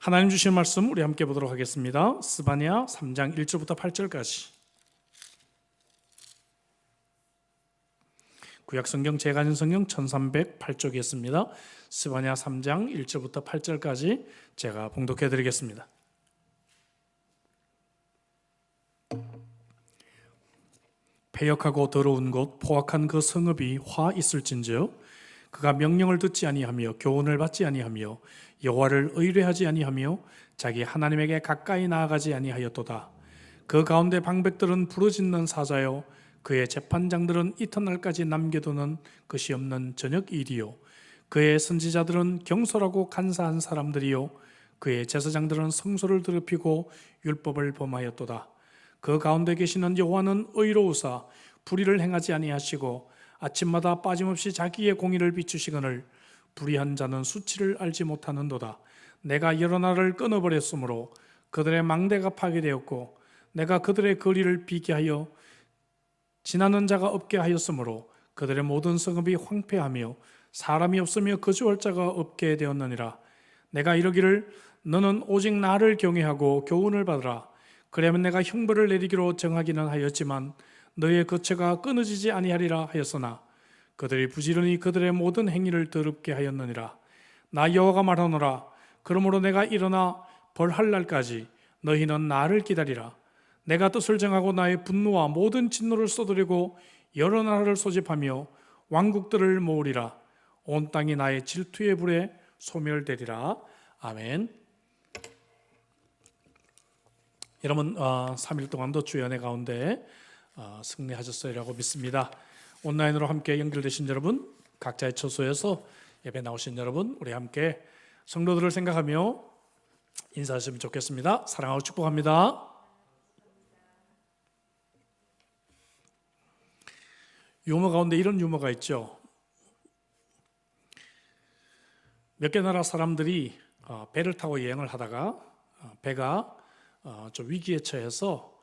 하나님 주신 말씀 우리 함께 보도록 하겠습니다. 스바냐 3장 1절부터 8절까지. 구약성경 제가전성경 1308쪽에 있습니다. 스바냐 3장 1절부터 8절까지 제가 봉독해 드리겠습니다. 패역하고 더러운 곳 포악한 그 성읍이 화 있을진저 그가 명령을 듣지 아니하며 교훈을 받지 아니하며 여호와를 의뢰하지 아니하며 자기 하나님에게 가까이 나아가지 아니하였도다. 그 가운데 방백들은 부르짖는 사자요 그의 재판장들은 이튿날까지 남겨두는 것이 없는 저녁 일이요 그의 선지자들은 경솔하고 간사한 사람들이요 그의 제사장들은 성소를 더럽히고 율법을 범하였도다. 그 가운데 계시는 여호와는 의로우사 불의를 행하지 아니하시고 아침마다 빠짐없이 자기의 공의를 비추시거늘 불의한 자는 수치를 알지 못하는도다. 내가 여러 날을 끊어버렸으므로 그들의 망대가 파괴되었고 내가 그들의 거리를 비게 하여 지나는 자가 없게 하였으므로 그들의 모든 성읍이 황폐하며 사람이 없으며 거주할 자가 없게 되었느니라. 내가 이르기를 너는 오직 나를 경외하고 교훈을 받으라. 그러면 내가 형벌을 내리기로 정하기는 하였지만 너의 거처가 끊어지지 아니하리라 하였으나 그들이 부지런히 그들의 모든 행위를 더럽게 하였느니라. 나 여호와가 말하노라. 그러므로 내가 일어나 벌할 날까지 너희는 나를 기다리라. 내가 뜻을 정하고 나의 분노와 모든 진노를 쏟으리고 여러 나라를 소집하며 왕국들을 모으리라. 온 땅이 나의 질투의 불에 소멸되리라. 아멘. 여러분 3일 동안도 주의 은혜 가운데 승리하셨으리라고 믿습니다. 온라인으로 함께 연결되신 여러분, 각자의 처소에서 예배 나오신 여러분, 우리 함께 성도들을 생각하며 인사하시면 좋겠습니다. 사랑하고 축복합니다. 유머 가운데 이런 유머가 있죠. 몇 개 나라 사람들이 배를 타고 여행을 하다가 배가 좀 위기에 처해서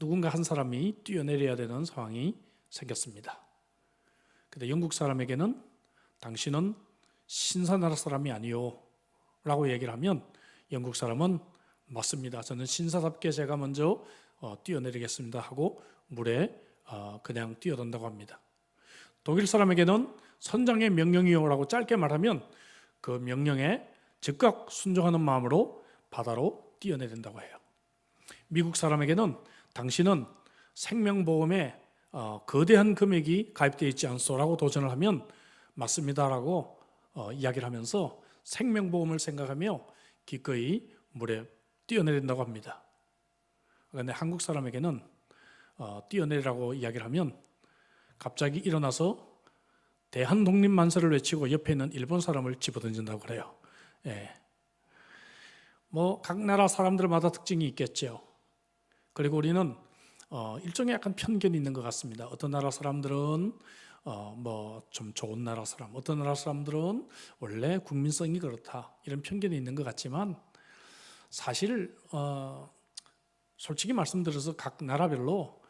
누군가 한 사람이 뛰어내려야 되는 상황이 생겼습니다. 근데 영국 사람에게는 당신은 신사나라 사람이 아니요 라고 얘기를 하면 영국 사람은 맞습니다. 저는 신사답게 제가 먼저 뛰어내리겠습니다 하고 물에 그냥 뛰어든다고 합니다. 독일 사람에게는 선장의 명령이요 라고 짧게 말하면 그 명령에 즉각 순종하는 마음으로 바다로 뛰어내린다고 해요. 미국 사람에게는 당신은 생명보험에 거대한 금액이 가입되어 있지 않소라고 도전을 하면 맞습니다라고 이야기를 하면서 생명보험을 생각하며 기꺼이 물에 뛰어내린다고 합니다. 그런데 한국 사람에게는 뛰어내리라고 이야기를 하면 갑자기 일어나서 대한독립만세를 외치고 옆에 있는 일본 사람을 집어던진다고 그래요. 예. 각 나라 사람들마다 특징이 있겠죠. 그리고 우리는 일종의 약간 편견이 있는 것 같습니다. 어떤 나라 사람들은 좀 좋은 나라 사람, 어떤 나라 사람들은 원래 국민성이 그렇다 이런 편견이 있는 것 같지만 사실 솔직히 말씀드려서 각 나라별로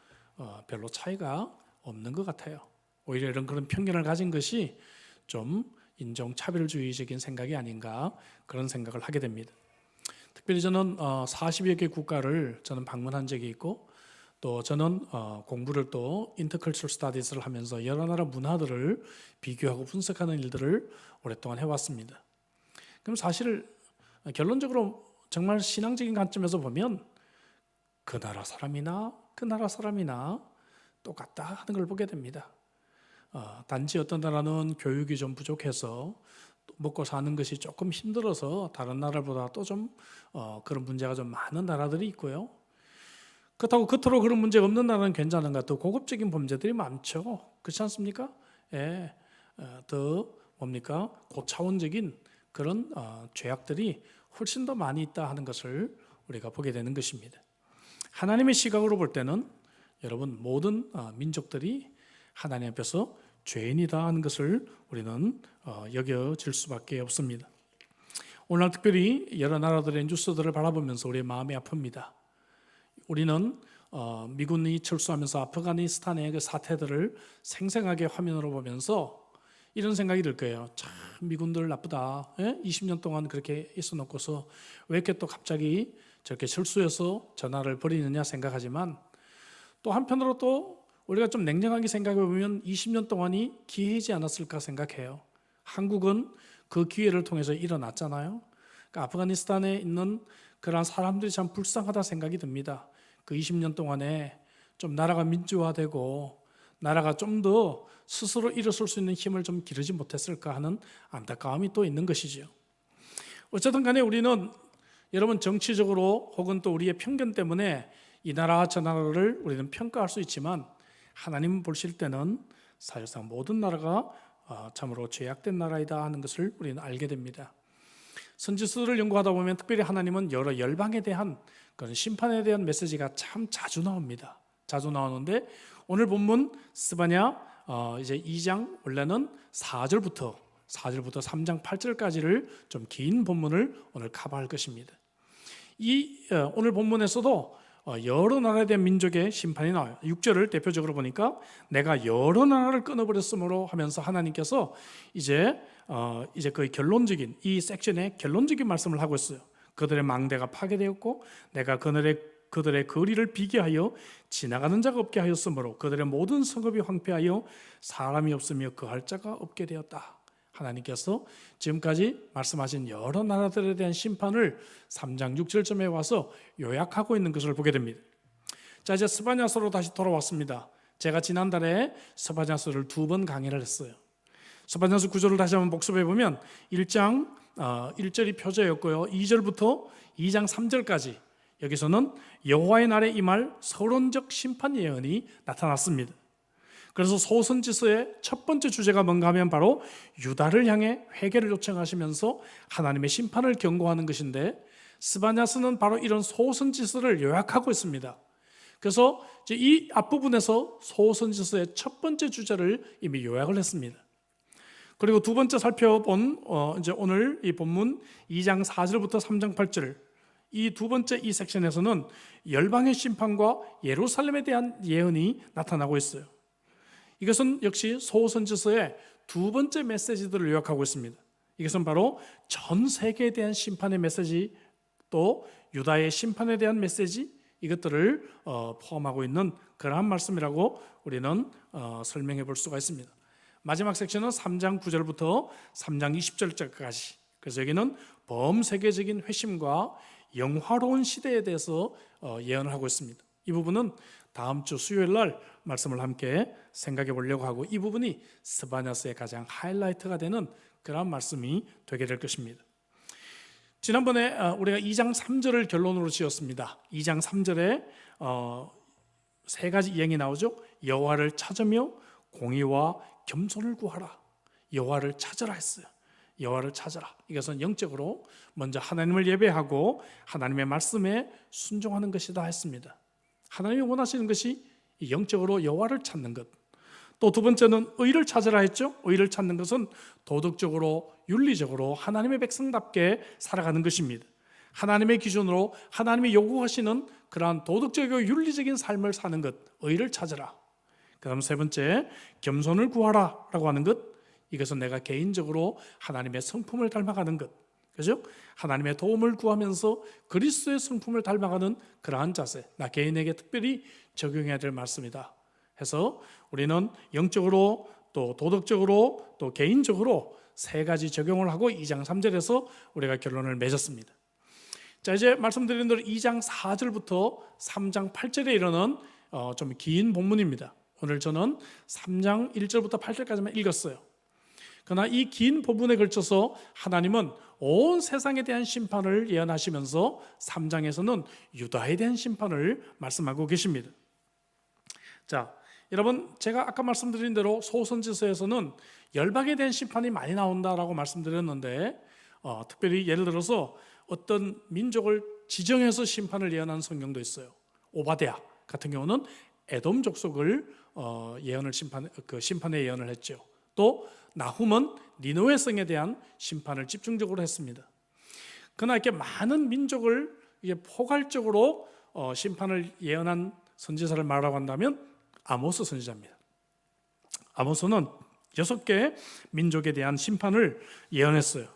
별로 차이가 없는 것 같아요. 오히려 그런 편견을 가진 것이 좀 인종차별주의적인 생각이 아닌가 그런 생각을 하게 됩니다. 특별히 저는 40여 개 국가를 저는 방문한 적이 있고 또 저는 공부를 또 인터컬처럴 스터디스를 하면서 여러 나라 문화들을 비교하고 분석하는 일들을 오랫동안 해왔습니다. 그럼 사실 결론적으로 정말 신앙적인 관점에서 보면 그 나라 사람이나 그 나라 사람이나 똑같다 하는 걸 보게 됩니다. 단지 어떤 나라는 교육이 좀 부족해서 먹고 사는 것이 조금 힘들어서 다른 나라보다 또 좀 그런 문제가 좀 많은 나라들이 있고요. 그렇다고 겉으로 그런 문제가 없는 나라는 괜찮은가? 더 고급적인 범죄들이 많죠. 그렇지 않습니까? 예, 더 뭡니까? 고차원적인 그런 죄악들이 훨씬 더 많이 있다 하는 것을 우리가 보게 되는 것입니다. 하나님의 시각으로 볼 때는 여러분 모든 민족들이 하나님 앞에서 죄인이다 하는 것을 우리는 여겨질 수밖에 없습니다. 오늘 특별히 여러 나라들의 뉴스들을 바라보면서 우리의 마음이 아픕니다. 우리는 미군이 철수하면서 아프가니스탄의 그 사태들을 생생하게 화면으로 보면서 이런 생각이 들 거예요. 참 미군들 나쁘다. 20년 동안 그렇게 있어 놓고서 왜 이렇게 또 갑자기 저렇게 실수해서 전화를 버리느냐 생각하지만, 또 한편으로 또 우리가 좀 냉정하게 생각해 보면 20년 동안이 기회이지 않았을까 생각해요. 한국은 그 기회를 통해서 일어났잖아요. 그러니까 아프가니스탄에 있는 그러한 사람들이 참 불쌍하다 생각이 듭니다. 그 20년 동안에 좀 나라가 민주화되고 나라가 좀 더 스스로 일어설 수 있는 힘을 좀 기르지 못했을까 하는 안타까움이 또 있는 것이죠. 어쨌든 간에 우리는 여러분 정치적으로 혹은 또 우리의 편견 때문에 이 나라와 저 나라를 우리는 평가할 수 있지만, 하나님 보실 때는 사실상 모든 나라가 참으로 죄악된 나라이다 하는 것을 우리는 알게 됩니다. 선지서를 연구하다 보면 특별히 하나님은 여러 열방에 대한 그런 심판에 대한 메시지가 참 자주 나옵니다. 자주 나오는데 오늘 본문 스바냐 이제 2장 원래는 4절부터 3장 8절까지를 좀 긴 본문을 오늘 커버할 것입니다. 이 오늘 본문에서도 여러 나라에 대한 민족의 심판이 나와요. 6절을 대표적으로 보니까 내가 여러 나라를 끊어버렸으므로 하면서 하나님께서 이제 거의 결론적인 이 섹션의 결론적인 말씀을 하고 있어요. 그들의 망대가 파괴되었고 내가 그들의 거리를 비게하여 지나가는 자가 없게 하였으므로 그들의 모든 성읍이 황폐하여 사람이 없으며 거할 자가 없게 되었다. 하나님께서 지금까지 말씀하신 여러 나라들에 대한 심판을 3장 6절쯤에 와서 요약하고 있는 것을 보게 됩니다. 자, 이제 스바냐서로 다시 돌아왔습니다. 제가 지난달에 스바냐서를 2번 강의를 했어요. 스바냐서 9절을 다시 한번 복습해 보면 1장 1절이 표제였고요. 2절부터 2장 3절까지 여기서는 여호와의 날에 임할 서론적 심판 예언이 나타났습니다. 그래서 소선지서의 첫 번째 주제가 뭔가 하면 바로 유다를 향해 회개를 요청하시면서 하나님의 심판을 경고하는 것인데, 스바냐서는 바로 이런 소선지서를 요약하고 있습니다. 그래서 이제 이 앞부분에서 소선지서의 첫 번째 주제를 이미 요약을 했습니다. 그리고 두 번째 살펴본 이제 오늘 이 본문 2장 4절부터 3장 8절 이 두 번째 이 섹션에서는 열방의 심판과 예루살렘에 대한 예언이 나타나고 있어요. 이것은 역시 소선지서의 두 번째 메시지들을 요약하고 있습니다. 이것은 바로 전 세계에 대한 심판의 메시지, 또 유다의 심판에 대한 메시지, 이것들을 포함하고 있는 그러한 말씀이라고 우리는 설명해 볼 수가 있습니다. 마지막 섹션은 3장 9절부터 3장 20절까지. 그래서 여기는 범세계적인 회심과 영화로운 시대에 대해서 예언을 하고 있습니다. 이 부분은 다음 주 수요일 날 말씀을 함께 생각해 보려고 하고, 이 부분이 스바냐서의 가장 하이라이트가 되는 그런 말씀이 되게 될 것입니다. 지난번에 우리가 2장 3절을 결론으로 지었습니다. 2장 3절에 세 가지 이행이 나오죠. 여호와를 찾으며 공의와 겸손을 구하라. 여호와를 찾으라 했어요. 여호와를 찾으라. 이것은 영적으로 먼저 하나님을 예배하고 하나님의 말씀에 순종하는 것이다 했습니다. 하나님이 원하시는 것이 영적으로 여호와를 찾는 것. 또 두 번째는 의를 찾으라 했죠. 의를 찾는 것은 도덕적으로 윤리적으로 하나님의 백성답게 살아가는 것입니다. 하나님의 기준으로 하나님이 요구하시는 그러한 도덕적이고 윤리적인 삶을 사는 것, 의를 찾으라. 그 다음 세 번째, 겸손을 구하라 라고 하는 것. 이것은 내가 개인적으로 하나님의 성품을 닮아가는 것, 그죠? 하나님의 도움을 구하면서 그리스도의 성품을 닮아가는 그러한 자세, 나 개인에게 특별히 적용해야 될 말씀이다 해서 우리는 영적으로 또 도덕적으로 또 개인적으로 세 가지 적용을 하고 2장 3절에서 우리가 결론을 맺었습니다. 자, 이제 말씀드린 대로 2장 4절부터 3장 8절에 이르는 좀 긴 본문입니다. 오늘 저는 3장 1절부터 8절까지만 읽었어요. 그러나 이 긴 부분에 걸쳐서 하나님은 온 세상에 대한 심판을 예언하시면서 3장에서는 유다에 대한 심판을 말씀하고 계십니다. 자, 여러분, 제가 아까 말씀드린 대로 소선지서에서는 열방에 대한 심판이 많이 나온다라고 말씀드렸는데, 특별히 예를 들어서 어떤 민족을 지정해서 심판을 예언한 성경도 있어요. 오바댜 같은 경우는 에돔 족속을 심판의 예언을 했죠. 또 나훔은 니느웨 성에 대한 심판을 집중적으로 했습니다. 그러나 이렇게 많은 민족을 포괄적으로 심판을 예언한 선지자를 말하고 한다면 아모스 선지자입니다. 아모스는 6개 민족에 대한 심판을 예언했어요.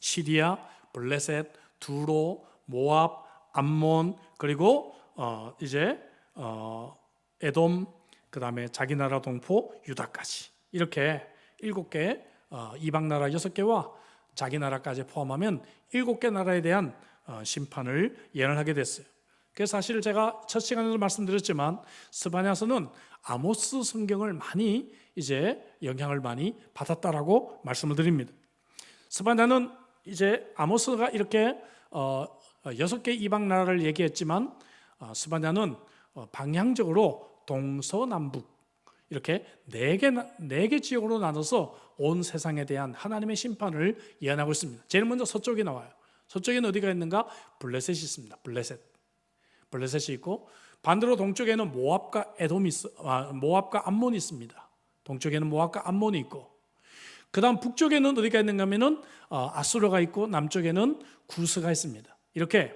시리아, 블레셋, 두로, 모압, 암몬, 그리고 이제 에돔, 그 다음에 자기 나라 동포 유다까지, 이렇게 7개 이방 나라 6개와 자기 나라까지 포함하면 7개 나라에 대한 심판을 예언을 하게 됐어요. 그래서 사실 제가 첫 시간에도 말씀드렸지만 스바냐서는 아모스 성경을 많이 이제 영향을 많이 받았다라고 말씀을 드립니다. 스바냐는 이제 아모스가 이렇게 6개 이방 나라를 얘기했지만 스바냐는 방향적으로 동서남북 이렇게 네 개 지역으로 나눠서 온 세상에 대한 하나님의 심판을 예언하고 있습니다. 제일 먼저 서쪽에 나와요. 서쪽에는 어디가 있는가? 블레셋이 있습니다. 블레셋이 있고, 반대로 동쪽에는 모압과 모압과 암몬이 있습니다. 동쪽에는 모압과 암몬이 있고, 그 다음 북쪽에는 어디가 있는가 하면은 아수르가 있고, 남쪽에는 구스가 있습니다. 이렇게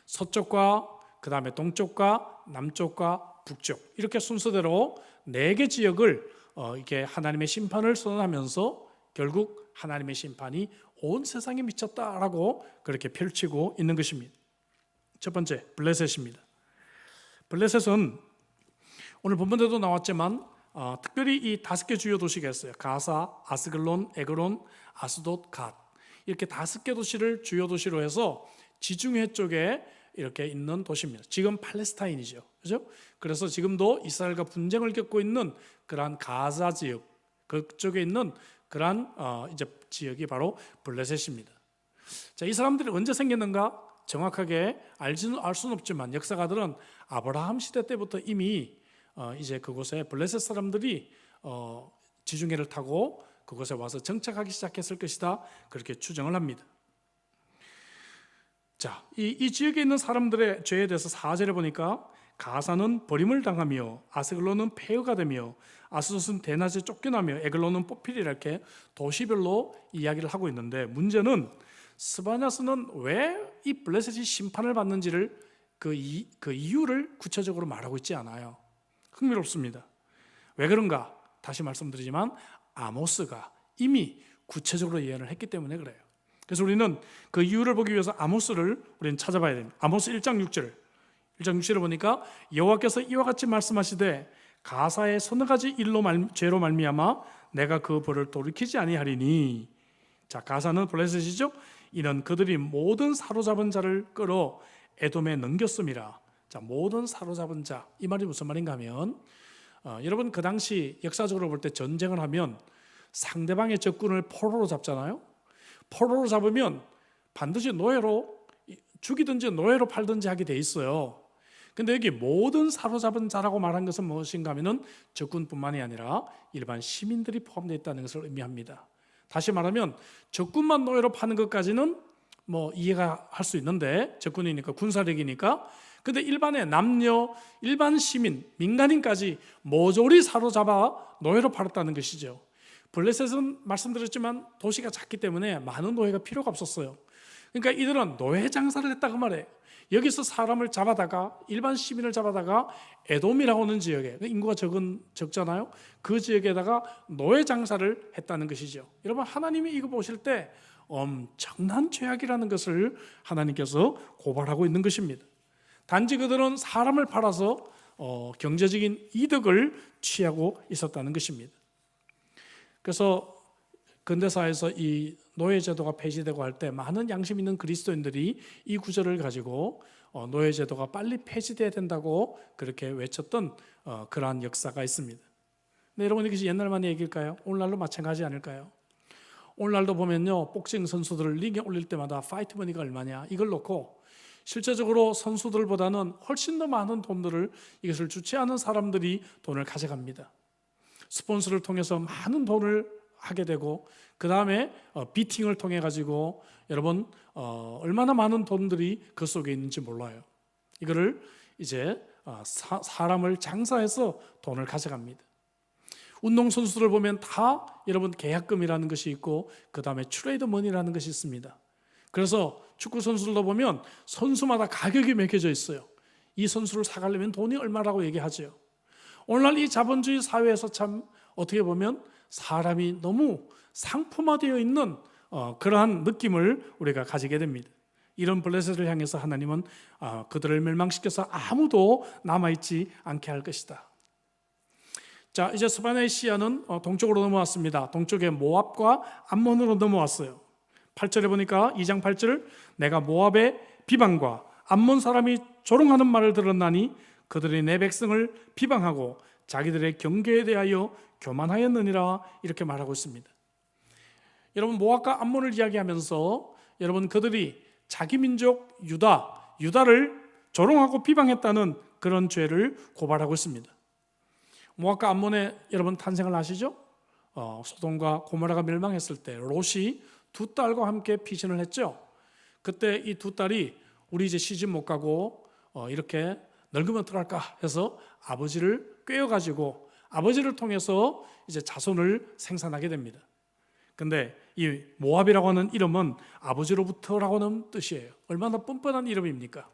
서쪽과 그 다음에 동쪽과 남쪽과 북쪽, 이렇게 순서대로 4개 지역을 이렇게 하나님의 심판을 선언하면서 결국 하나님의 심판이 온 세상에 미쳤다라고 그렇게 펼치고 있는 것입니다. 첫 번째, 블레셋입니다. 블레셋은 오늘 본문에도 나왔지만 특별히 이 5개 주요 도시가 있어요. 가사, 아스글론, 에그론, 아스돗, 갓, 이렇게 5개 도시를 주요 도시로 해서 지중해 쪽에 이렇게 있는 도시입니다. 지금 팔레스타인이죠, 그렇죠? 그래서 지금도 이스라엘과 분쟁을 겪고 있는 그러한 가자 지역, 그쪽에 있는 그러한 이제 지역이 바로 블레셋입니다. 자, 이 사람들이 언제 생겼는가 정확하게 알 수는 없지만 역사가들은 아브라함 시대 때부터 이미 이제 그곳에 블레셋 사람들이 지중해를 타고 그곳에 와서 정착하기 시작했을 것이다, 그렇게 추정을 합니다. 자, 이 지역에 있는 사람들의 죄에 대해서 4절에 보니까 가사는 버림을 당하며 아스글론은 폐허가 되며 아스돗은 대낮에 쫓겨나며 에글론은 뽑히리, 이렇게 도시별로 이야기를 하고 있는데, 문제는 스바냐서는 왜 이 블레셋이 심판을 받는지를 그 이유를 구체적으로 말하고 있지 않아요. 흥미롭습니다. 왜 그런가? 다시 말씀드리지만 아모스가 이미 구체적으로 예언을 했기 때문에 그래요. 그래서 우리는 그 이유를 보기 위해서 아모스를 우리는 찾아봐야 됩니다. 아모스 1장 6절을 보니까 여호와께서 이와 같이 말씀하시되 가사의 서너 가지 죄로 말미암아 내가 그 벌을 돌이키지 아니하리니. 자, 가사는 블레셋이죠. 이는 그들이 모든 사로잡은 자를 끌어 에돔에 넘겼음이라. 자, 모든 사로잡은 자, 이 말이 무슨 말인가 하면 여러분 그 당시 역사적으로 볼 때 전쟁을 하면 상대방의 적군을 포로로 잡잖아요. 포로로 잡으면 반드시 노예로 죽이든지 노예로 팔든지 하게 돼 있어요. 근데 여기 모든 사로잡은 자라고 말한 것은 무엇인가 하면은 적군뿐만이 아니라 일반 시민들이 포함되어 있다는 것을 의미합니다. 다시 말하면 적군만 노예로 파는 것까지는 뭐 이해가 할 수 있는데, 적군이니까 군사력이니까. 근데 일반의 남녀, 일반 시민, 민간인까지 모조리 사로잡아 노예로 팔았다는 것이죠. 블레셋은 말씀드렸지만 도시가 작기 때문에 많은 노예가 필요가 없었어요. 그러니까 이들은 노예 장사를 했다고 말해요. 여기서 사람을 잡아다가, 일반 시민을 잡아다가 에돔이라고 하는 지역에, 인구가 적잖아요. 그 지역에다가 노예 장사를 했다는 것이죠. 여러분, 하나님이 이거 보실 때 엄청난 죄악이라는 것을 하나님께서 고발하고 있는 것입니다. 단지 그들은 사람을 팔아서 경제적인 이득을 취하고 있었다는 것입니다. 그래서 근대사에서 이 노예제도가 폐지되고 할 때 많은 양심 있는 그리스도인들이 이 구절을 가지고 노예제도가 빨리 폐지돼야 된다고 그렇게 외쳤던 그러한 역사가 있습니다. 근데 여러분, 이것이 옛날만 얘기일까요? 오늘날도 마찬가지 아닐까요? 오늘날도 보면요, 복싱 선수들을 링에 올릴 때마다 파이트 머니가 얼마냐, 이걸 놓고 실제적으로 선수들보다는 훨씬 더 많은 돈들을, 이것을 주최하는 사람들이 돈을 가져갑니다. 스폰서를 통해서 많은 돈을 하게 되고, 그 다음에 비팅을 통해 가지고 여러분 얼마나 많은 돈들이 그 속에 있는지 몰라요. 이거를 이제 사람을 장사해서 돈을 가져갑니다. 운동선수들 보면 다 여러분 계약금이라는 것이 있고, 그 다음에 트레이드 머니라는 것이 있습니다. 그래서 축구 선수들도 보면 선수마다 가격이 매겨져 있어요. 이 선수를 사가려면 돈이 얼마라고 얘기하죠. 오늘날 이 자본주의 사회에서 참 어떻게 보면 사람이 너무 상품화되어 있는 그러한 느낌을 우리가 가지게 됩니다. 이런 블레셋을 향해서 하나님은 그들을 멸망시켜서 아무도 남아있지 않게 할 것이다. 자, 이제 스바냐의 시야는 동쪽으로 넘어왔습니다. 동쪽에 모압과 암몬으로 넘어왔어요. 8절에 보니까 2장 8절, 내가 모압의 비방과 암몬 사람이 조롱하는 말을 들었나니 그들이 내 백성을 비방하고 자기들의 경계에 대하여 교만하였느니라, 이렇게 말하고 있습니다. 여러분, 모압과 암몬을 이야기하면서 여러분, 그들이 자기 민족 유다를 조롱하고 비방했다는 그런 죄를 고발하고 있습니다. 모압과 암몬의 여러분 탄생을 아시죠? 소돔과 고모라가 멸망했을 때 롯이 두 딸과 함께 피신을 했죠. 그때 이 두 딸이 우리 이제 시집 못 가고 이렇게 늙으면 어떡할까 해서 아버지를 꿰어가지고 아버지를 통해서 이제 자손을 생산하게 됩니다. 근데 이 모압이라고 하는 이름은 아버지로부터라고 하는 뜻이에요. 얼마나 뻔뻔한 이름입니까?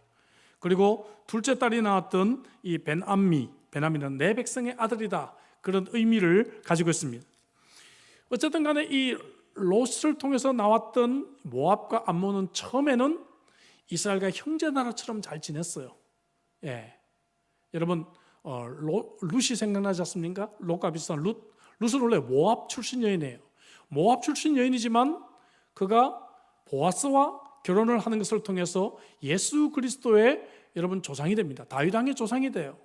그리고 둘째 딸이 낳았던 이 베나미는 내 백성의 아들이다, 그런 의미를 가지고 있습니다. 어쨌든 간에 이 롯을 통해서 나왔던 모압과 암몬은 처음에는 이스라엘과 형제 나라처럼 잘 지냈어요. 예. 여러분, 룻이 생각나지 않습니까? 롯과 비슷한 룻은 원래 모압 출신 여인이에요. 모압 출신 여인이지만 그가 보아스와 결혼을 하는 것을 통해서 예수 그리스도의 여러분 조상이 됩니다. 다윗 왕의 조상이 돼요.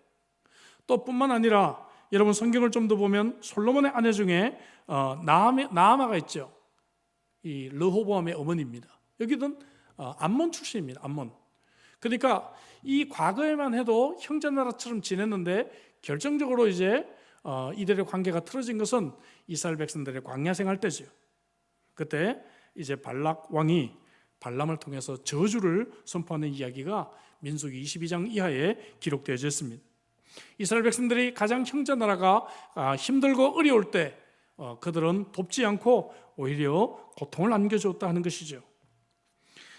또 뿐만 아니라 여러분 성경을 좀 더 보면 솔로몬의 아내 중에 나아마가 있죠. 이 르호보암의 어머니입니다. 여기는 암몬 출신입니다. 암몬. 그러니까 이 과거에만 해도 형제나라처럼 지냈는데 결정적으로 이제 이들의 관계가 틀어진 것은 이스라엘 백성들의 광야 생활 때죠. 그때 이제 발락 왕이 발람을 통해서 저주를 선포하는 이야기가 민수기 22장 이하에 기록되어 있습니다. 이스라엘 백성들이 가장 형제나라가 힘들고 어려울 때 그들은 돕지 않고 오히려 고통을 안겨주었다 하는 것이죠.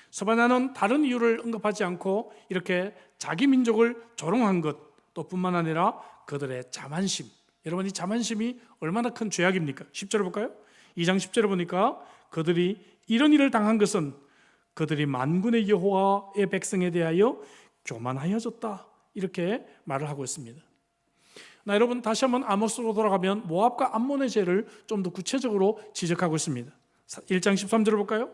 스바냐는 다른 이유를 언급하지 않고 이렇게 자기 민족을 조롱한 것, 또 뿐만 아니라 그들의 자만심. 여러분, 이 자만심이 얼마나 큰 죄악입니까? 10절을 볼까요? 2장 10절을 보니까 그들이 이런 일을 당한 것은 그들이 만군의 여호와의 백성에 대하여 교만하여졌다, 이렇게 말을 하고 있습니다. 여러분, 다시 한번 아모스로 돌아가면 모압과 암몬의 죄를 좀 더 구체적으로 지적하고 있습니다. 1장 13절을 볼까요?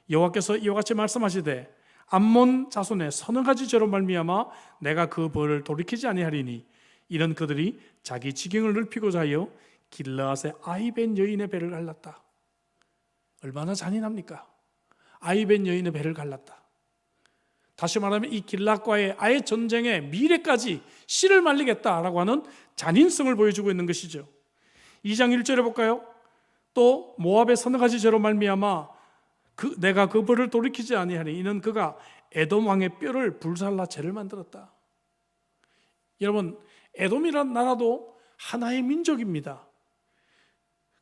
여호와께서 이와 같이 말씀하시되 암몬 자손의 서너 가지 죄로 말미암아 내가 그 벌을 돌이키지 아니하리니 이런 그들이 자기 지경을 넓히고자 하여 길르앗의 아이벤 여인의 배를 갈랐다. 얼마나 잔인합니까? 아이벤 여인의 배를 갈랐다. 다시 말하면 이 길앗과의 아예 전쟁의 미래까지 씨를 말리겠다라고 하는 잔인성을 보여주고 있는 것이죠. 2장 1절에 볼까요? 또 모압의 서너 가지 죄로 말미암아 내가 그 벌을 돌이키지 아니하니 이는 그가 에돔 왕의 뼈를 불살라 죄를 만들었다. 여러분, 에돔이란 나라도 하나의 민족입니다.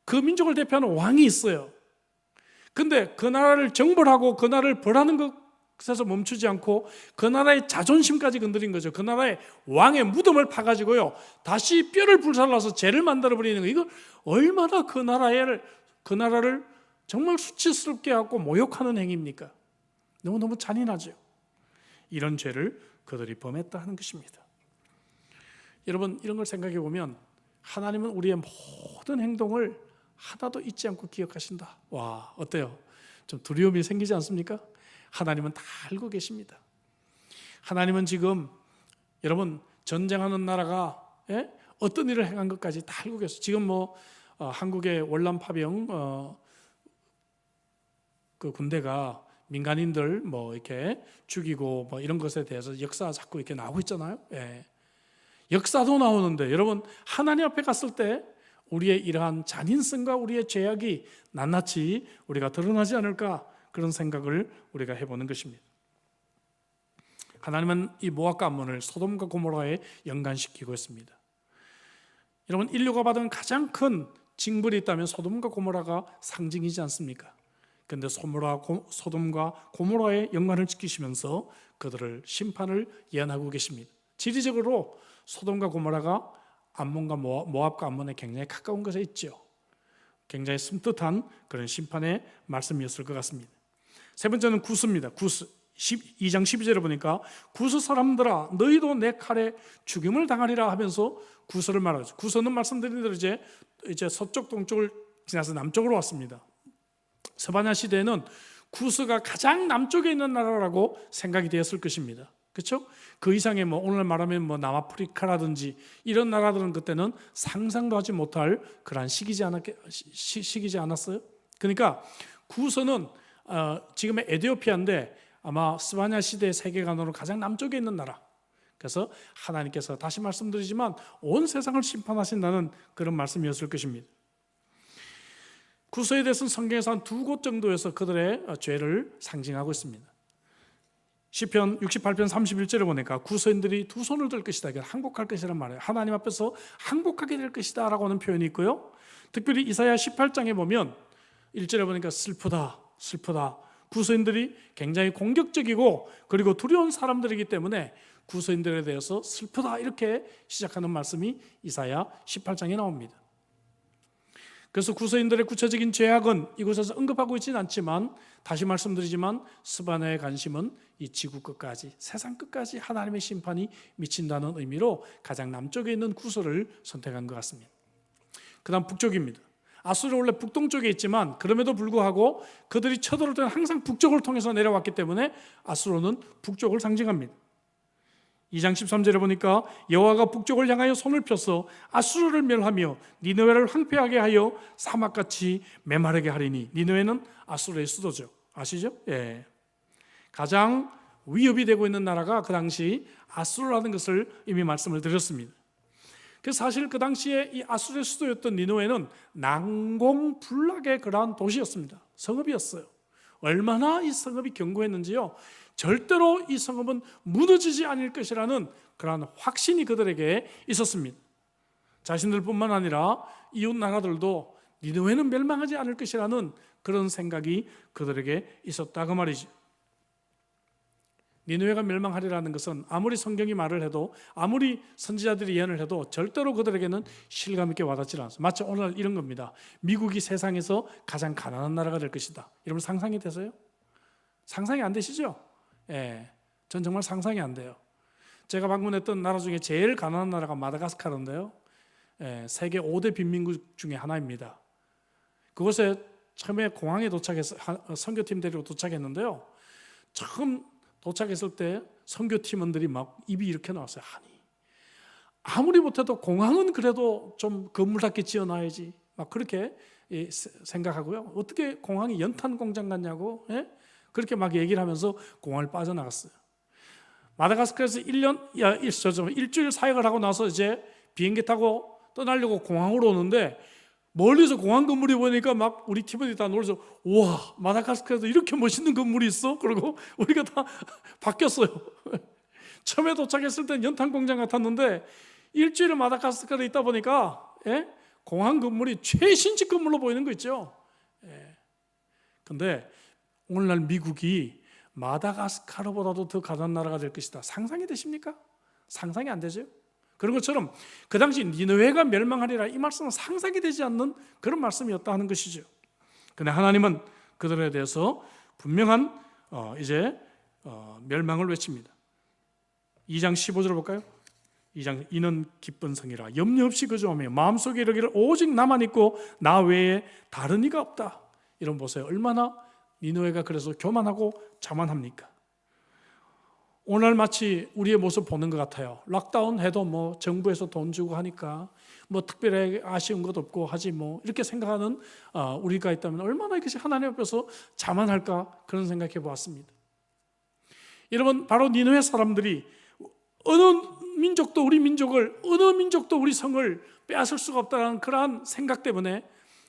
그 민족을 대표하는 왕이 있어요. 근데 그 나라를 정벌하고 그 나라를 벌하는 것에서 멈추지 않고 그 나라의 자존심까지 건드린 거죠. 그 나라의 왕의 무덤을 파가지고요, 다시 뼈를 불살라서 죄를 만들어버리는 거, 이거 얼마나 그 나라를 정말 수치스럽게 하고 모욕하는 행위입니까? 너무너무 잔인하죠. 이런 죄를 그들이 범했다 하는 것입니다. 여러분, 이런 걸 생각해 보면 하나님은 우리의 모든 행동을 하나도 잊지 않고 기억하신다. 와, 어때요? 좀 두려움이 생기지 않습니까? 하나님은 다 알고 계십니다. 하나님은 지금 여러분 전쟁하는 나라가 어떤 일을 행한 것까지 다 알고 계세요. 지금 한국의 월남 파병 그 군대가 민간인들 이렇게 죽이고 이런 것에 대해서 역사 자꾸 이렇게 나오고 있잖아요. 예. 역사도 나오는데 여러분, 하나님 앞에 갔을 때 우리의 이러한 잔인성과 우리의 죄악이 낱낱이 우리가 드러나지 않을까, 그런 생각을 우리가 해보는 것입니다. 하나님은 이 모압과 암몬을 소돔과 고모라에 연관시키고 있습니다. 여러분, 인류가 받은 가장 큰 징벌이 있다면 소돔과 고모라가 상징이지 않습니까? 그런데 소돔과 고모라의 연관을 지키시면서 그들을 심판을 예언하고 계십니다. 지리적으로 소돔과 고모라가 암몬과 모압과 암몬에 굉장히 가까운 것에 있죠. 굉장히 섬뜩한 그런 심판의 말씀이었을 것 같습니다. 세 번째는 구스입니다. 구스 2장 12절에 보니까 구스 사람들아 너희도 내 칼에 죽임을 당하리라 하면서 구스를 말하죠. 구스는 말씀드린 대로 이제 서쪽 동쪽을 지나서 남쪽으로 왔습니다. 스바냐 시대에는 구스가 가장 남쪽에 있는 나라라고 생각이 되었을 것입니다. 그렇죠? 그 이상의 오늘 말하면 남아프리카라든지 이런 나라들은 그때는 상상도 하지 못할 그러한 시기지 않았어요? 그러니까 구스는 지금의 에티오피아인데 아마 스바냐 시대 세계관으로 가장 남쪽에 있는 나라. 그래서 하나님께서 다시 말씀드리지만 온 세상을 심판하신다는 그런 말씀이었을 것입니다. 구스에 대해서는 성경에서 한 2곳 정도에서 그들의 죄를 상징하고 있습니다. 시편 68편 31절에 보니까 구스인들이 두 손을 들 것이다. 항복할 것이란 말이에요. 하나님 앞에서 항복하게 될 것이다 라고 하는 표현이 있고요. 특별히 이사야 18장에 보면 1절에 보니까 슬프다 슬프다. 구스인들이 굉장히 공격적이고 그리고 두려운 사람들이기 때문에 구스인들에 대해서 슬프다 이렇게 시작하는 말씀이 이사야 18장에 나옵니다. 그래서 구스인들의 구체적인 죄악은 이곳에서 언급하고 있지는 않지만 다시 말씀드리지만 스바냐의 관심은 이 지구 끝까지 세상 끝까지 하나님의 심판이 미친다는 의미로 가장 남쪽에 있는 구스를 선택한 것 같습니다. 그 다음 북쪽입니다. 아수르는 원래 북동쪽에 있지만 그럼에도 불구하고 그들이 쳐들어올 때는 항상 북쪽을 통해서 내려왔기 때문에 아수르는 북쪽을 상징합니다. 2장 13절에 보니까 여호와가 북쪽을 향하여 손을 펴서 아수르를 멸하며 니느웨를 황폐하게 하여 사막같이 메마르게 하리니. 니느웨는 아수르의 수도죠. 아시죠? 예. 가장 위협이 되고 있는 나라가 그 당시 아수르라는 것을 이미 말씀을 드렸습니다. 그래서 사실 그 당시에 이 아수르의 수도였던 니느웨는 난공불락의 그러한 도시였습니다. 성읍이었어요. 얼마나 이 성읍이 견고했는지요. 절대로 이 성읍은 무너지지 않을 것이라는 그러한 확신이 그들에게 있었습니다. 자신들뿐만 아니라 이웃 나라들도 니느웨는 멸망하지 않을 것이라는 그런 생각이 그들에게 있었다 그 말이죠. 니느웨가 멸망하리라는 것은 아무리 성경이 말을 해도 아무리 선지자들이 예언을 해도 절대로 그들에게는 실감 있게 와닿지 않습니다. 마치 오늘 이런 겁니다. 미국이 세상에서 가장 가난한 나라가 될 것이다. 여러분 상상이 되세요? 상상이 안 되시죠? 예, 전 정말 상상이 안 돼요. 제가 방문했던 나라 중에 제일 가난한 나라가 마다가스카르인데요. 예, 세계 5대 빈민국 중에 하나입니다. 그곳에 처음에 공항에 도착해서 선교팀 데리고 도착했는데요. 처음 도착했을 때 선교팀원들이 막 입이 이렇게 나왔어요. 아니, 아무리 못해도 공항은 그래도 좀 건물답게 지어놔야지. 막 그렇게 생각하고요. 어떻게 공항이 연탄 공장 같냐고. 예? 그렇게 막 얘기를 하면서 공항을 빠져나갔어요. 마다가스카르에서 일주일 사역을 하고 나서 이제 비행기 타고 떠나려고 공항으로 오는데 멀리서 공항 건물이 보니까 막 우리 팀원들이 다 놀라서 우와 마다가스카르에서 이렇게 멋있는 건물이 있어? 그러고 우리가 다 바뀌었어요. 처음에 도착했을 땐 연탄 공장 같았는데 일주일 마다가스카르에 있다 보니까 공항 건물이 최신식 건물로 보이는 거 있죠. 근데 오늘날 미국이 마다가스카르보다도 더 가난한 나라가 될 것이다. 상상이 되십니까? 상상이 안 되죠? 그런 것처럼 그 당시 니느웨가 멸망하리라 이 말씀은 상상이 되지 않는 그런 말씀이었다 하는 것이죠. 그런데 하나님은 그들에 대해서 분명한 멸망을 외칩니다. 2장 15절을 볼까요? 2장 이는 기쁜 성이라 염려 없이 거주하며 마음속에 이르기를 오직 나만 있고 나 외에 다른 이가 없다. 이런 보세요. 얼마나 니느웨가 그래서 교만하고 자만합니까? 오늘 마치 우리의 모습 보는 것 같아요. 락다운 해도 정부에서 돈 주고 하니까 특별히 아쉬운 것 없고 하지 이렇게 생각하는 우리가 있다면 얼마나 이것이 하나님 앞에서 자만할까 그런 생각해 보았습니다. 여러분 바로 니느웨 사람들이 어느 민족도 우리 민족을 어느 민족도 우리 성을 빼앗을 수가 없다는 그러한 생각 때문에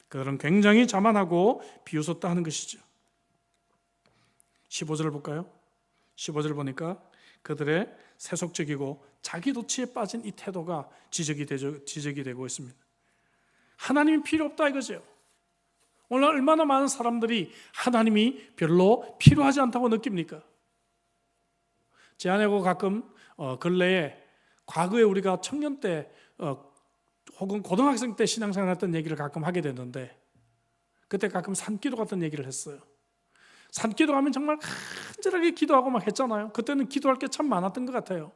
그들은 굉장히 자만하고 비웃었다 하는 것이죠. 15절을 볼까요? 15절 보니까 그들의 세속적이고 자기 도취에 빠진 이 태도가 지적이 되고 있습니다. 하나님이 필요 없다 이거죠. 오늘 얼마나 많은 사람들이 하나님이 별로 필요하지 않다고 느낍니까? 제 아내하고 가끔 근래에 과거에 우리가 청년 때 혹은 고등학생 때 신앙생활 했던 얘기를 가끔 하게 됐는데 그때 가끔 산기도 같은 얘기를 했어요. 산기도 가면 정말 간절하게 기도하고 막 했잖아요. 그때는 기도할 게 참 많았던 것 같아요.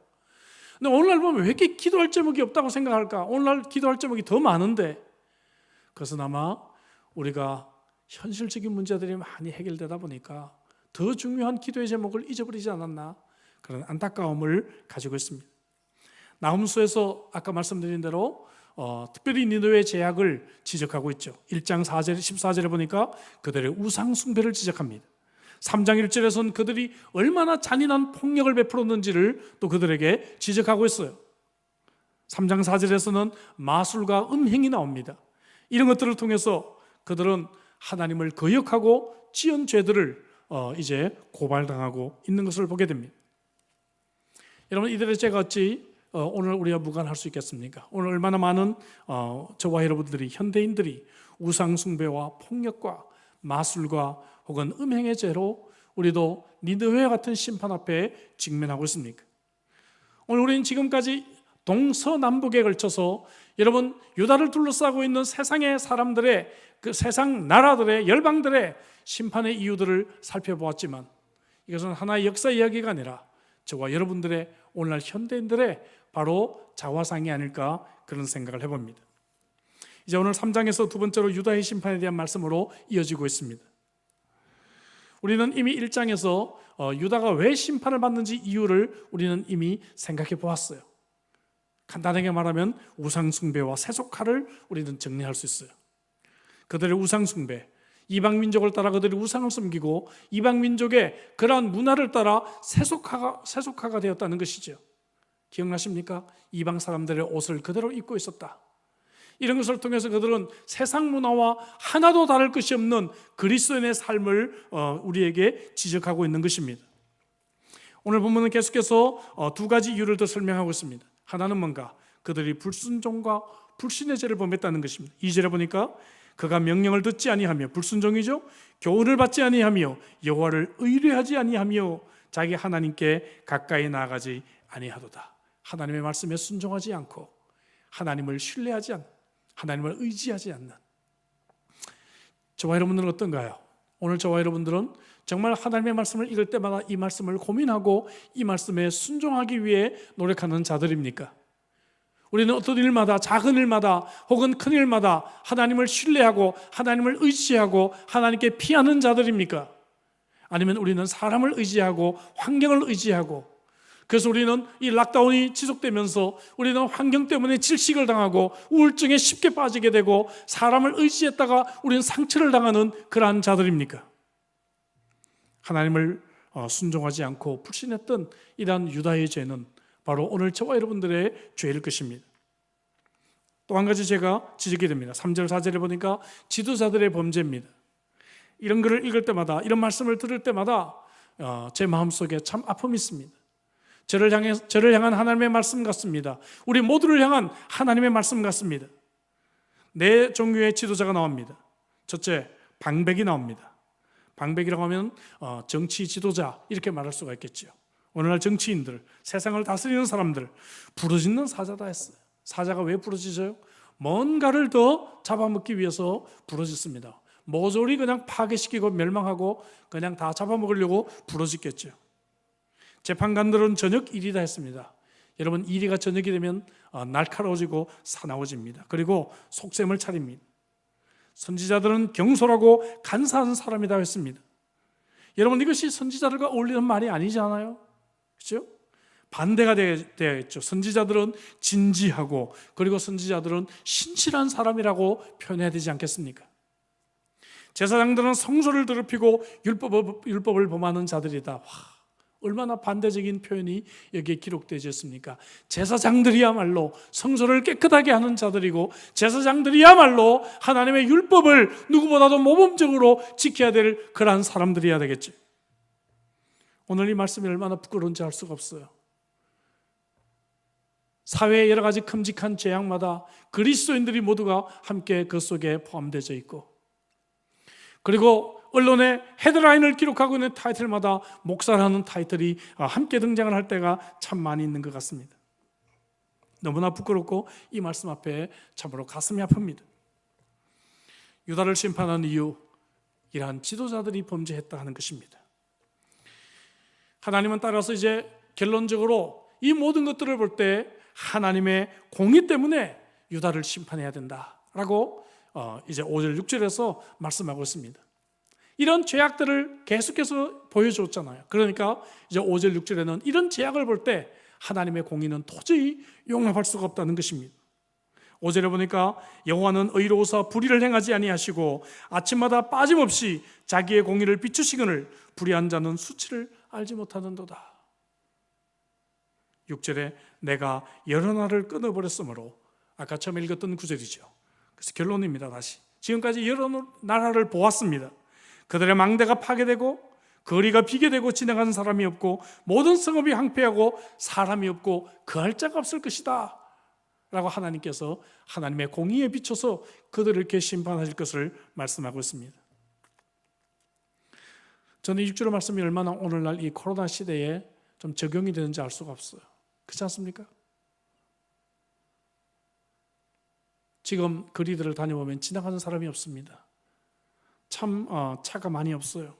근데 오늘날 보면 왜 이렇게 기도할 제목이 없다고 생각할까? 오늘날 기도할 제목이 더 많은데, 그것은 아마 우리가 현실적인 문제들이 많이 해결되다 보니까 더 중요한 기도의 제목을 잊어버리지 않았나, 그런 안타까움을 가지고 있습니다. 나훔수에서 아까 말씀드린 대로 특별히 니느웨의 죄악을 지적하고 있죠. 1장 4절, 14절에 보니까 그들의 우상 숭배를 지적합니다. 3장 1절에서는 그들이 얼마나 잔인한 폭력을 베풀었는지를 또 그들에게 지적하고 있어요. 3장 4절에서는 마술과 음행이 나옵니다. 이런 것들을 통해서 그들은 하나님을 거역하고 지은 죄들을 이제 고발당하고 있는 것을 보게 됩니다. 여러분, 이들의 죄가 어찌 오늘 우리가 무관할 수 있겠습니까? 오늘 얼마나 많은 저와 여러분들이, 현대인들이 우상 숭배와 폭력과 마술과 혹은 음행의 죄로 우리도 니느웨 같은 심판 앞에 직면하고 있습니까? 오늘 우리는 지금까지 동서남북에 걸쳐서 여러분, 유다를 둘러싸고 있는 세상의 사람들의, 그 세상 나라들의, 열방들의 심판의 이유들을 살펴보았지만, 이것은 하나의 역사 이야기가 아니라 저와 여러분들의, 오늘날 현대인들의 바로 자화상이 아닐까, 그런 생각을 해봅니다. 이제 오늘 3장에서 두 번째로 유다의 심판에 대한 말씀으로 이어지고 있습니다. 우리는 이미 1장에서 유다가 왜 심판을 받는지 이유를 우리는 이미 생각해 보았어요. 간단하게 말하면 우상숭배와 세속화를 우리는 정리할 수 있어요. 그들의 우상숭배, 이방민족을 따라 그들이 우상을 섬기고 이방민족의 그러한 문화를 따라 세속화가 되었다는 것이죠. 기억나십니까? 이방 사람들의 옷을 그대로 입고 있었다. 이런 것을 통해서 그들은 세상 문화와 하나도 다를 것이 없는 그리스도인의 삶을 우리에게 지적하고 있는 것입니다. 오늘 본문은 계속해서 두 가지 이유를 더 설명하고 있습니다. 하나는 뭔가? 그들이 불순종과 불신의 죄를 범했다는 것입니다. 2절에 보니까 그가 명령을 듣지 아니하며, 불순종이죠. 교훈을 받지 아니하며 여호와를 의뢰하지 아니하며 자기 하나님께 가까이 나아가지 아니하도다. 하나님의 말씀에 순종하지 않고 하나님을 신뢰하지 않고 하나님을 의지하지 않는 저와 여러분들은 어떤가요? 오늘 저와 여러분들은 정말 하나님의 말씀을 읽을 때마다 이 말씀을 고민하고 이 말씀에 순종하기 위해 노력하는 자들입니까? 우리는 어떤 일마다, 작은 일마다 혹은 큰 일마다 하나님을 신뢰하고 하나님을 의지하고 하나님께 피하는 자들입니까? 아니면 우리는 사람을 의지하고 환경을 의지하고, 그래서 우리는 이 락다운이 지속되면서 우리는 환경 때문에 질식을 당하고 우울증에 쉽게 빠지게 되고 사람을 의지했다가 우리는 상처를 당하는 그러한 자들입니까? 하나님을 순종하지 않고 불신했던 이러한 유다의 죄는 바로 오늘 저와 여러분들의 죄일 것입니다. 또 한 가지 제가 지적이 됩니다. 3절 4절에 보니까 지도자들의 범죄입니다. 이런 글을 읽을 때마다, 이런 말씀을 들을 때마다 제 마음속에 참 아픔이 있습니다. 저를 향한 하나님의 말씀 같습니다. 우리 모두를 향한 하나님의 말씀 같습니다. 네 종류의 지도자가 나옵니다. 첫째, 방백이 나옵니다. 방백이라고 하면 정치 지도자, 이렇게 말할 수가 있겠죠. 오늘날 정치인들, 세상을 다스리는 사람들, 부르짖는 사자다 했어요. 사자가 왜 부르짖어요? 뭔가를 더 잡아먹기 위해서 부르짖습니다. 모조리 그냥 파괴시키고 멸망하고 그냥 다 잡아먹으려고 부르짖겠죠. 재판관들은 저녁 일이다 했습니다. 여러분, 일이가 저녁이 되면 날카로워지고 사나워집니다. 그리고 속셈을 차립니다. 선지자들은 경솔하고 간사한 사람이다 했습니다. 여러분, 이것이 선지자들과 어울리는 말이 아니지 않아요? 그렇죠? 반대가 되어야 했죠. 선지자들은 진지하고, 그리고 선지자들은 신실한 사람이라고 표현해야 되지 않겠습니까? 제사장들은 성소를 더럽히고 율법을 범하는 자들이다. 얼마나 반대적인 표현이 여기에 기록되어 있습니까? 제사장들이야말로 성소를 깨끗하게 하는 자들이고, 제사장들이야말로 하나님의 율법을 누구보다도 모범적으로 지켜야 될 그러한 사람들이어야 되겠죠. 오늘 이 말씀이 얼마나 부끄러운지 알 수가 없어요. 사회의 여러 가지 큼직한 죄악마다 그리스도인들이 모두가 함께 그 속에 포함되어 있고, 그리고 언론에 헤드라인을 기록하고 있는 타이틀마다 목사라는 타이틀이 함께 등장을 할 때가 참 많이 있는 것 같습니다. 너무나 부끄럽고 이 말씀 앞에 참으로 가슴이 아픕니다. 유다를 심판한 이유, 이러한 지도자들이 범죄했다 하는 것입니다. 하나님은 따라서 이제 결론적으로 이 모든 것들을 볼 때 하나님의 공의 때문에 유다를 심판해야 된다라고 이제 5절 6절에서 말씀하고 있습니다. 이런 죄악들을 계속해서 보여줬잖아요. 그러니까 이제 5절 6절에는 이런 죄악을 볼 때 하나님의 공의는 도저히 용납할 수가 없다는 것입니다. 5절에 보니까 여호와는 의로우사 불의를 행하지 아니하시고 아침마다 빠짐없이 자기의 공의를 비추시거늘 불의한 자는 수치를 알지 못하는도다. 6절에 내가 여러 날을 끊어버렸으므로, 아까 처음 읽었던 구절이죠. 그래서 결론입니다. 다시 지금까지 여러 나라를 보았습니다. 그들의 망대가 파괴되고 거리가 비게 되고 지나가는 사람이 없고 모든 성읍이 황폐하고 사람이 없고 거할 자가 없을 것이다 라고 하나님께서 하나님의 공의에 비춰서 그들을 이렇게 심판하실 것을 말씀하고 있습니다. 저는 6절의 말씀이 얼마나 오늘날 이 코로나 시대에 좀 적용이 되는지 알 수가 없어요. 그렇지 않습니까? 지금 거리들을 다녀보면 지나가는 사람이 없습니다. 참 차가 많이 없어요.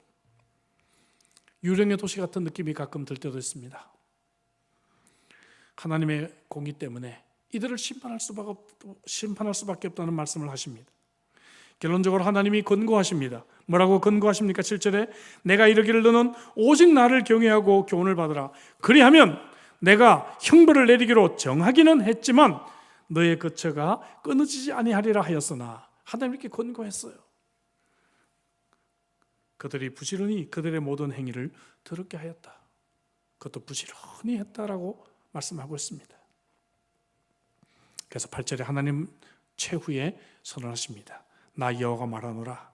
유령의 도시 같은 느낌이 가끔 들 때도 있습니다. 하나님의 공의 때문에 이들을 심판할 수밖에 없다는 말씀을 하십니다. 결론적으로 하나님이 권고하십니다. 뭐라고 권고하십니까? 7절에 내가 이르기를 너는 오직 나를 경외하고 교훈을 받으라. 그리하면 내가 형벌을 내리기로 정하기는 했지만 너의 거처가 끊어지지 아니하리라 하였으나, 하나님 이렇게 권고했어요. 그들이 부지런히 그들의 모든 행위를 더럽게 하였다. 그것도 부지런히 했다라고 말씀하고 있습니다. 그래서 8절에 하나님 최후에 선언하십니다. 나 여호와가 말하노라.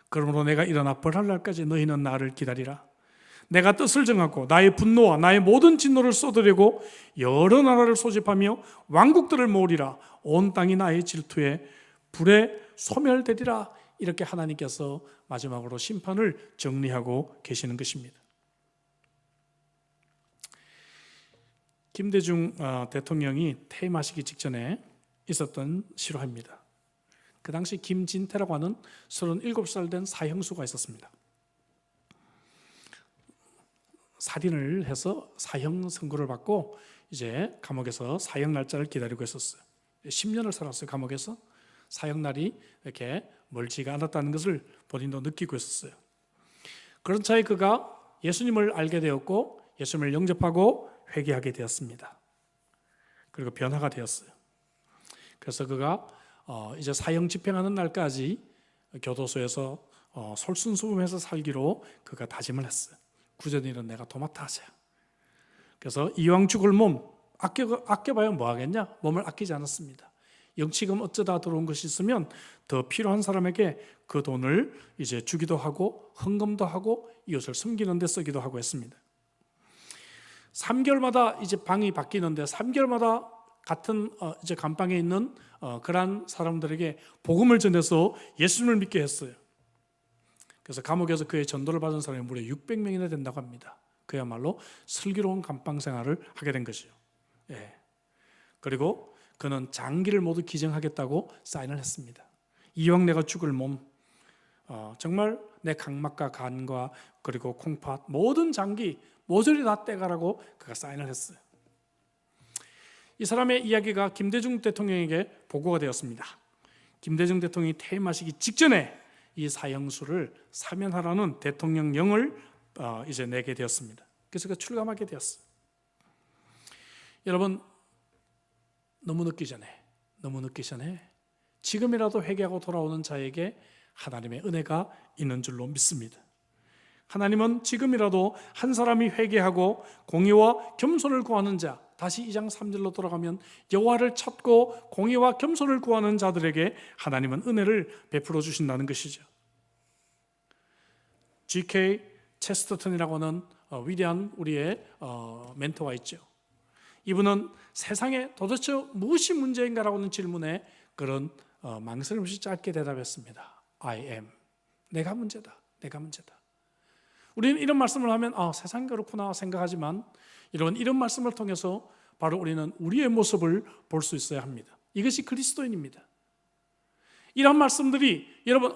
그러므로 내가 일어나 벌할 날까지 너희는 나를 기다리라. 내가 뜻을 정하고 나의 분노와 나의 모든 진노를 쏟아내고 여러 나라를 소집하며 왕국들을 모으리라. 온 땅이 나의 질투에 불에 소멸되리라. 이렇게 하나님께서 마지막으로 심판을 정리하고 계시는 것입니다. 김대중 대통령이 퇴임하시기 직전에 있었던 실화입니다. 그 당시 김진태라고 하는 37살 된 사형수가 있었습니다. 살인을 해서 사형 선고를 받고 이제 감옥에서 사형 날짜를 기다리고 있었어요. 10년을 살았어요. 감옥에서. 사형 날이 이렇게 멀지가 않았다는 것을 본인도 느끼고 있었어요. 그런 차에 그가 예수님을 알게 되었고 예수님을 영접하고 회개하게 되었습니다. 그리고 변화가 되었어요. 그래서 그가 이제 사형 집행하는 날까지 교도소에서 솔선수범해서 살기로 그가 다짐을 했어요. 구전일은 내가 도맡아 하자. 그래서 이왕 죽을 몸 아껴봐야 뭐 하겠냐? 몸을 아끼지 않았습니다. 영치금 어쩌다 들어온 것이 있으면 더 필요한 사람에게 그 돈을 이제 주기도 하고 헌금도 하고 이웃을 섬기는 데 쓰기도 하고 했습니다. 3개월마다 이제 방이 바뀌는데 3개월마다 같은 이제 감방에 있는 그러한 사람들에게 복음을 전해서 예수님을 믿게 했어요. 그래서 감옥에서 그의 전도를 받은 사람이 무려 600명이나 된다고 합니다. 그야말로 슬기로운 감방 생활을 하게 된 것이죠. 예. 그리고 그는 장기를 모두 기증하겠다고 사인을 했습니다. 이왕 내가 죽을 몸, 정말 내 각막과 간과 그리고 콩팥 모든 장기 모조리 다 떼가라고 그가 사인을 했어요. 이 사람의 이야기가 김대중 대통령에게 보고가 되었습니다. 김대중 대통령이 퇴임하시기 직전에 이 사형수를 사면하라는 대통령령을 이제 내게 되었습니다. 그래서 그가 출감하게 되었어요. 여러분, 너무 늦기 전에 지금이라도 회개하고 돌아오는 자에게 하나님의 은혜가 있는 줄로 믿습니다. 하나님은 지금이라도 한 사람이 회개하고 공의와 겸손을 구하는 자, 다시 2장 3절로 돌아가면 여호와를 찾고 공의와 겸손을 구하는 자들에게 하나님은 은혜를 베풀어 주신다는 것이죠. G.K. 체스터턴이라고 하는 위대한 우리의 멘토가 있죠. 이분은 세상에 도대체 무엇이 문제인가라고 하는 질문에 그런 망설임 없이 짧게 대답했습니다. I am. 내가 문제다. 우리는 이런 말씀을 하면 세상이 그렇구나 생각하지만 여러분, 이런 말씀을 통해서 바로 우리는 우리의 모습을 볼 수 있어야 합니다. 이것이 그리스도인입니다. 이런 말씀들이 여러분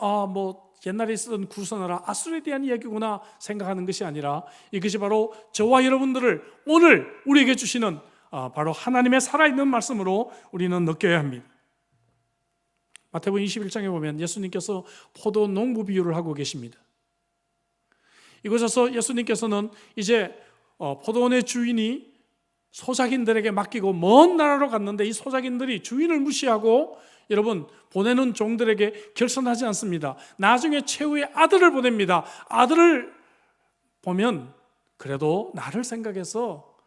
옛날에 있었던 구서나라 아수르에 대한 이야기구나 생각하는 것이 아니라 이것이 바로 저와 여러분들을 오늘 우리에게 주시는 바로 하나님의 살아있는 말씀으로 우리는 느껴야 합니다. 마태복음 21장에 보면 예수님께서 포도 농부 비유를 하고 계십니다. 이곳에서 예수님께서는 이제 포도원의 주인이 소작인들에게 맡기고 먼 나라로 갔는데 이 소작인들이 주인을 무시하고 여러분 보내는 종들에게 결선하지 않습니다. 나중에 최후의 아들을 보냅니다. 아들을 보면 그래도 나를 생각해서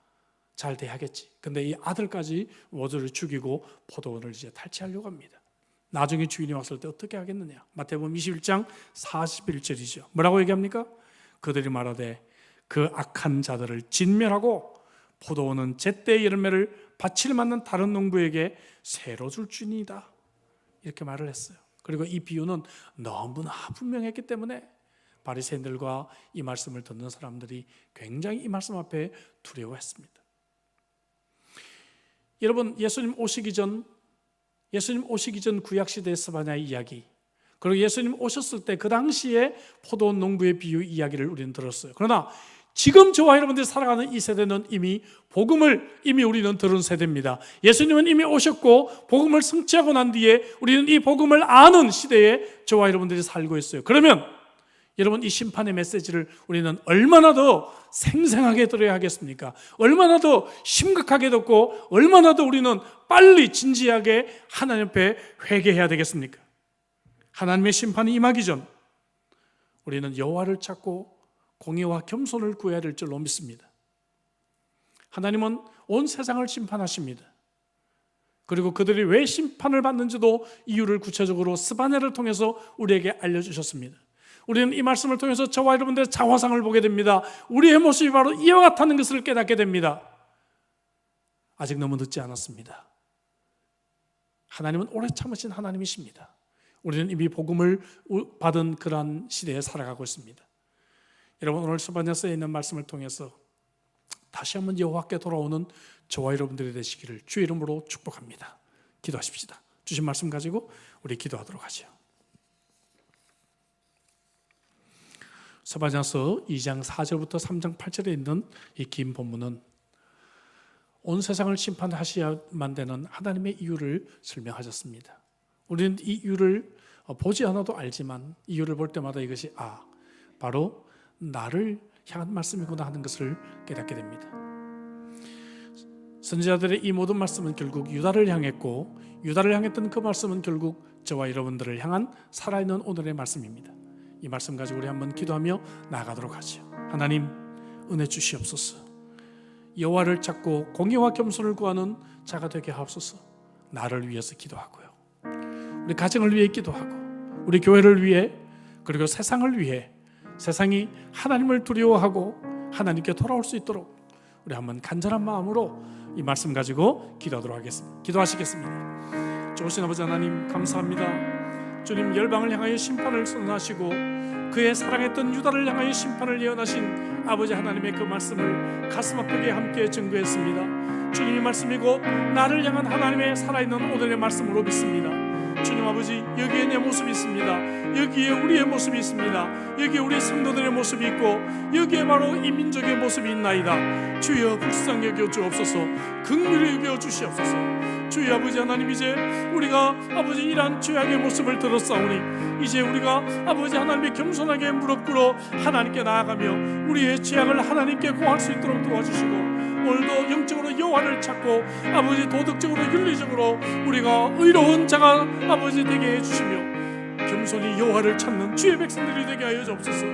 잘 돼야겠지. 근데 이 아들까지 모두를 죽이고 포도원을 이제 탈취하려고 합니다. 나중에 주인이 왔을 때 어떻게 하겠느냐. 마태복음 21장 41절이죠. 뭐라고 얘기합니까? 그들이 말하되 그 악한 자들을 진멸하고 포도원은 제때의 열매를 밭을 맞는 다른 농부에게 새로 줄 주니이다. 이렇게 말을 했어요. 그리고 이 비유는 너무나 분명했기 때문에 바리새인들과 이 말씀을 듣는 사람들이 굉장히 이 말씀 앞에 두려워했습니다. 여러분, 예수님 오시기 전 구약시대의 스바냐의 이야기, 그리고 예수님 오셨을 때 그 당시에 포도원 농부의 비유 이야기를 우리는 들었어요. 그러나 지금 저와 여러분들이 살아가는 이 세대는 이미 복음을 우리는 들은 세대입니다. 예수님은 이미 오셨고 복음을 성취하고 난 뒤에 우리는 이 복음을 아는 시대에 저와 여러분들이 살고 있어요. 그러면 여러분, 이 심판의 메시지를 우리는 얼마나 더 생생하게 들어야 하겠습니까? 얼마나 더 심각하게 듣고 얼마나 더 우리는 빨리 진지하게 하나님 앞에 회개해야 되겠습니까? 하나님의 심판이 임하기 전 우리는 여호와를 찾고 공의와 겸손을 구해야 될 줄로 믿습니다. 하나님은 온 세상을 심판하십니다. 그리고 그들이 왜 심판을 받는지도 이유를 구체적으로 스바냐를 통해서 우리에게 알려주셨습니다. 우리는 이 말씀을 통해서 저와 여러분들의 자화상을 보게 됩니다. 우리의 모습이 바로 이와 같다는 것을 깨닫게 됩니다. 아직 너무 늦지 않았습니다. 하나님은 오래 참으신 하나님이십니다. 우리는 이미 복음을 받은 그러한 시대에 살아가고 있습니다. 여러분, 오늘 스바냐서에 있는 말씀을 통해서 다시 한번 여호와께 돌아오는 저와 여러분들이 되시기를 주의 이름으로 축복합니다. 기도하십시다. 주신 말씀 가지고 우리 기도하도록 하죠. 스바냐서 2장 4절부터 3장 8절에 있는 이 긴 본문은 온 세상을 심판하셔야만 되는 하나님의 이유를 설명하셨습니다. 우리는 이 이유를 보지 않아도 알지만 이유를 볼 때마다 이것이 바로 나를 향한 말씀이구나 하는 것을 깨닫게 됩니다. 선지자들의 이 모든 말씀은 결국 유다를 향했고 유다를 향했던 그 말씀은 결국 저와 여러분들을 향한 살아있는 오늘의 말씀입니다. 이 말씀 가지고 우리 한번 기도하며 나아가도록 하죠. 하나님, 은혜 주시옵소서. 여호와를 찾고 공의와 겸손을 구하는 자가 되게 하옵소서. 나를 위해서 기도하고요, 우리 가정을 위해 기도하고 우리 교회를 위해, 그리고 세상을 위해, 세상이 하나님을 두려워하고 하나님께 돌아올 수 있도록 우리 한번 간절한 마음으로 이 말씀 가지고 기도하도록 하겠습니다. 기도하시겠습니다. 좋으신 아버지 하나님, 감사합니다. 주님, 열방을 향하여 심판을 선언하시고 그의 사랑했던 유다를 향하여 심판을 예언하신 아버지 하나님의 그 말씀을 가슴 아프게 함께 증거했습니다. 주님의 말씀이 곧 나를 향한 하나님의 살아있는 오늘의 말씀으로 믿습니다. 주님 아버지, 여기에 내 모습이 있습니다. 여기에 우리의 모습이 있습니다. 여기에 우리 성도들의 모습이 있고 여기에 바로 이 민족의 모습이 있나이다. 주여 불쌍히 여겨 주옵소서. 긍휼히 여겨 주시옵소서. 주여 아버지 하나님, 이제 우리가 아버지 이러한 죄악의 모습을 들었사오니 이제 우리가 아버지 하나님의 겸손하게 무릎 꿇어 하나님께 나아가며 우리의 죄악을 하나님께 고할 수 있도록 도와주시고, 오늘도 영적으로 여호와를 찾고 아버지 도덕적으로 윤리적으로 우리가 의로운 자가 아버지 되게 해주시며 겸손히 여호와를 찾는 주의 백성들이 되게 하여 주옵소서.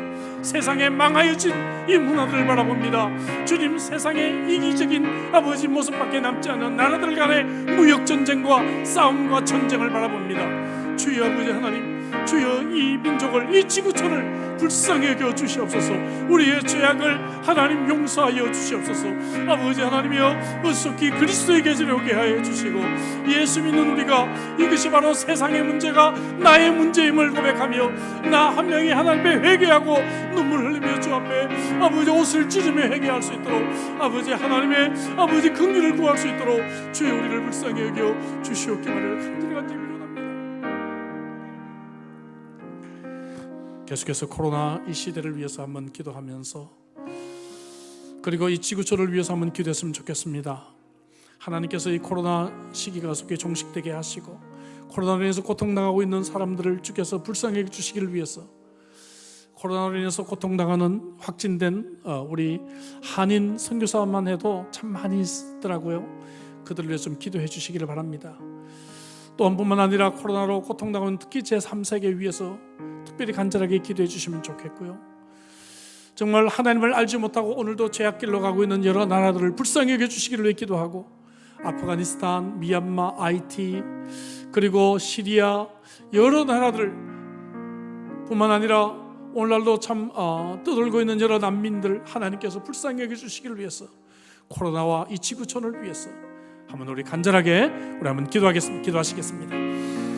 세상에 망하여진 이 문화들을 바라봅니다. 주님, 세상에 이기적인 아버지 모습밖에 남지 않은 나라들 간의 무역전쟁과 싸움과 전쟁을 바라봅니다. 주여 아버지 하나님, 주여 이 민족을, 이 지구촌을 불쌍히 여겨 주시옵소서. 우리의 죄악을 하나님 용서하여 주시옵소서. 아버지 하나님이여, 어속히 그리스도의 계절에 오게 하여 주시고, 예수 믿는 우리가 이것이 바로 세상의 문제가 나의 문제임을 고백하며 나 한 명이 하나님 앞에 회개하고 눈물 흘리며 주 앞에 아버지 옷을 찢으며 회개할 수 있도록 아버지 하나님의 아버지 긍휼을 구할 수 있도록 주여 우리를 불쌍히 여겨 주시옵기만을 간절히 계속해서 코로나 이 시대를 위해서 한번 기도하면서, 그리고 이 지구촌을 위해서 한번 기도했으면 좋겠습니다. 하나님께서 이 코로나 시기가 속에 종식되게 하시고, 코로나로 인해서 고통당하고 있는 사람들을 주께서 불쌍히 주시기를 위해서, 코로나로 인해서 고통당하는 확진된 우리 한인 선교사만 해도 참 많이 있더라고요. 그들을 위해서 좀 기도해 주시기를 바랍니다. 또한 뿐만 아니라 코로나로 고통당하는 특히 제3세계 위해서 특별히 간절하게 기도해 주시면 좋겠고요. 정말 하나님을 알지 못하고 오늘도 죄악길로 가고 있는 여러 나라들을 불쌍히 여겨주시기를 위해 기도하고, 아프가니스탄, 미얀마, 하이티, 그리고 시리아 여러 나라들 뿐만 아니라 오늘날도 참 떠돌고 있는 여러 난민들 하나님께서 불쌍히 여겨주시기를 위해서, 코로나와 이 지구촌을 위해서 한번 우리 간절하게 우리 한번 기도하시겠습니다.